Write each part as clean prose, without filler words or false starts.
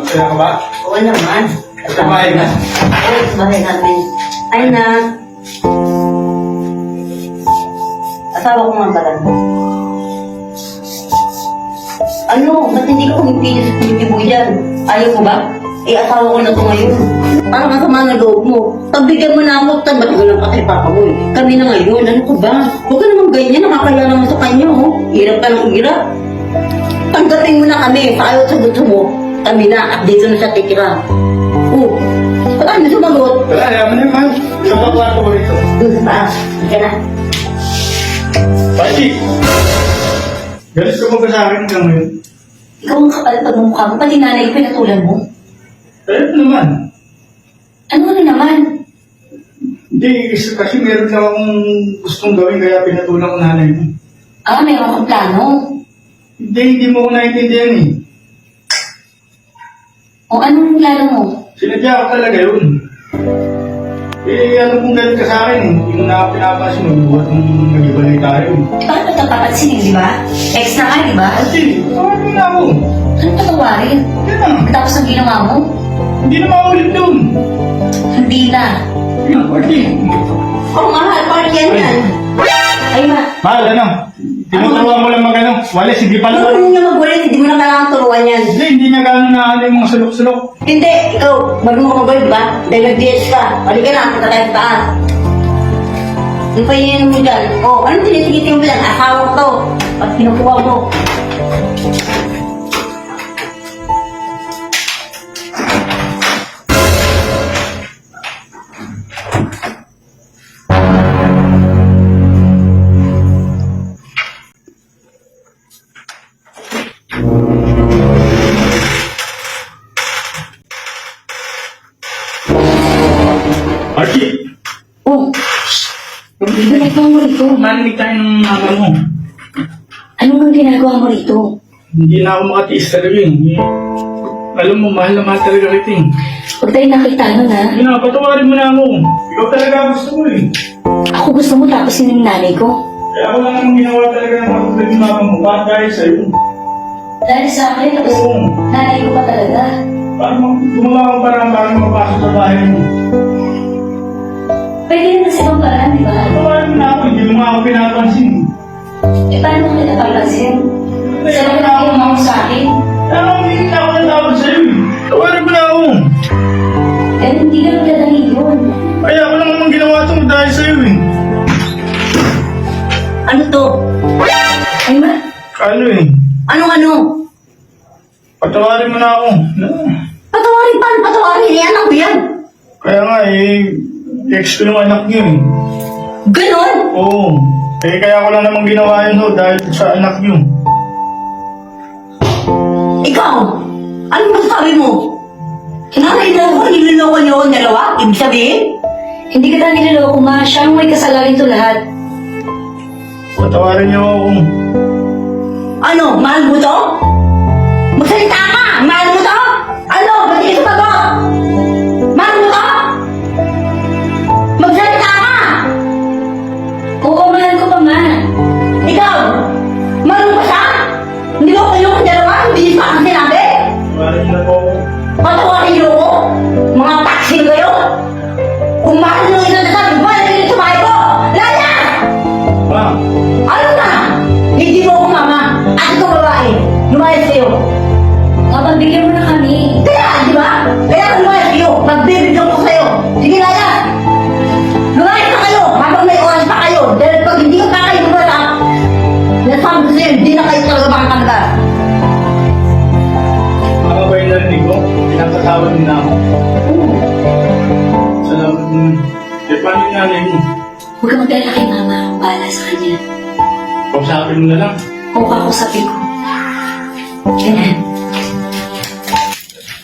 Masaya ka ba? Oo naman. Sa bahay na? Oo, sa bahay namin. Ay na. Asawa ko nga pala. Ano? Ba't hindi ka pumipili sa pumipili dyan? Ayaw mo ba? Eh, asawa ko na ito ngayon. Parang masama na loob mo. Pagbigyan mo na ako, ba't ko lang patay papa mo eh. Kami na ngayon, ano ko ba? Huwag ka naman ganyan, nakakaya naman sa kanya oh. Hirap ka ng hirap. Tanggapin mo na kami, sa ayaw sa gusto mo. Kami na, at dito na siya titira. Oh, ba't kami sumagot? Wala, ayaw mo na naman. Isang kakwarto ko rito. Doon sa taas, hindi na. Pati! Galis ka mo ba sa akin hanggang ngayon? Ikaw ang kapal pag mukha mo, pati nanay ko pinatulan mo. Kaya ito naman. Ano naman? Hindi, kasi meron na akong gustong gawin kaya pinatulang ko nanay mo. Meron kang plano. Hindi mo ko naiintindihan eh. O anong plano mo? Sinadya ko talaga yun. Eh, ano kung galit ka sa akin eh. Hindi mo na pinapansin mo, buhat nung nag-ibalay tayo. Eh, bakit ito papansinin, di ba? Ex na nga, di ba? Pati, tawagin na ako. Ano patawarin? Yan na. Tapos ang ginawa mo? Hindi na maulit doon. Hindi na. Yan, Pati. Oh, mahal, party yan. Ay, Mahal, ano? Tinuturuan mo lang mag-ano. Wala, sige pala. Ano niya magulit, hindi mo na kailangan turuan yan. Hindi niya gano'n na yung mga sulok-sulok. Hindi, ikaw, marunong magulit, di ba? Dahil nag-DS ka. Halika na, punta tayo sa taas. Ano pa yun mo dyan? Oh, anong tinitigitin mo dyan? Asawa ko to. Pag kinukuha mo. Archie! oh. Ginagawa mo rito. Malamig tayo ng mama mo. Ano nga ginagawa mo rito? Hindi na ako makatiis talaga eh. Alam mo, mahal na mahal talaga kita eh. Huwag tayo nakita nun, ha? Yun na, patawarin mo na ako. Ikaw talaga gusto mo eh. Ako gusto mo tapos yun yung nanay ko. Kaya ako lang namang ginawa talaga ng matutulad yung mama mo. Bakit dahil sa'yo? Dahil sa akin, tapos Oo. nanay ko pa talaga. Parang gumawa ko parang bakit mapasok sa bahay mo. Pwede naman sa ibang paraan, di ba? Patawarin mo na ako, hindi mo nga ako pinapansin. Eh, paano mo kita papansin? Sa mga nakakama mo sa akin? Kaya ako hindi na ako natawag sa'yo eh. Tawarin mo na ako. Eh, hindi na magdadangin yun. Kaya ako lang namang ginawa ito dahil sa'yo eh. Ano to? Ay, ma, Ano eh. Anong-ano? Patawarin mo na ako. Patawarin pa, patawarin. Eh, anak ko yan. Kaya nga eh, ex ko ng anak niyo eh. Ganon? Oo. Eh kaya ko lang namang ginawa yun ho dahil sa anak niyo. Ikaw, ano masasabi mo? Kinakay na ako, niloloko niyo akong dalawa? Ibig sabihin? hindi ka tayo niloloko, ma. Siya ang may kasalanan ito lahat. Patawarin niyo ako. Ano, mahal mo to? Magsalita ka! Mahal mo to? Ano, ba't di ka sumagot? Mahal mo to? Magsalita ka! Oo, mahal ko pa, ma. Ikaw, mahal mo ba siya? Hindi ko kayo kung dalawa, hindi niyo pa ang sinabi. Patawarin niyo na po ako. Patawarin niyo ko? Mga taksil kayo? Kung mahal nyo ito na sabi, mahal nyo ito sa bahay ko! Lala! Ma, Ano na? Hindi mo ako mama. At ito babae. Lumayas kayo. Kapag-bigyan mo na kami. Kaya, di ba? Kaya lumayas kayo. Magbibigyan ko sa'yo. Sige, Lala. Lumayas na kayo. Habang may oras pa kayo. Dahil pag hindi ko pa kayo lumata, nasabi ko sa'yo, hindi na kayo talaga makakalaga. mga ba yung narinig ko? Pinapatawad niyo na ako. Salamat naman. Eh, paano yung nanay mo? Huwag ka mag-alala kay mama. Ang bahala sa kanya. Kausapin mo na lang. Kung kakausapin ko. Ganyan.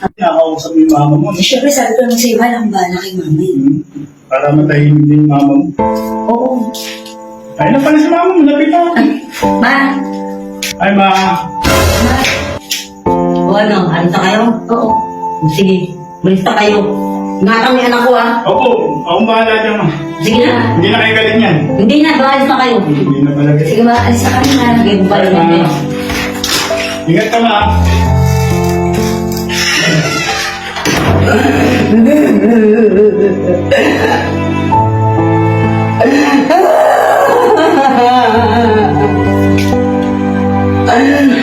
Nakakausap mo yung mama mo. Eh, syempre, sabi ko naman sa'yo, bahala akong bahala kay mama eh. Para matahimik din yung mama mo. Oo. Ay na pala si mama mo. Lapit na. Ma! Ay ma. Ma! O ano, alita kayo? Oo. Sige, balista kayo. Ingatan mo yung anak ko ah. Opo, akong bahala dyan ma. Sige na. Hindi na kayo galit yan. Hindi na, balis na kayo. Hindi na pala galit. Sige, ma, alis na kami na. Sige, bumalik na kayo. Ingat ka ma.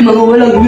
Mga walang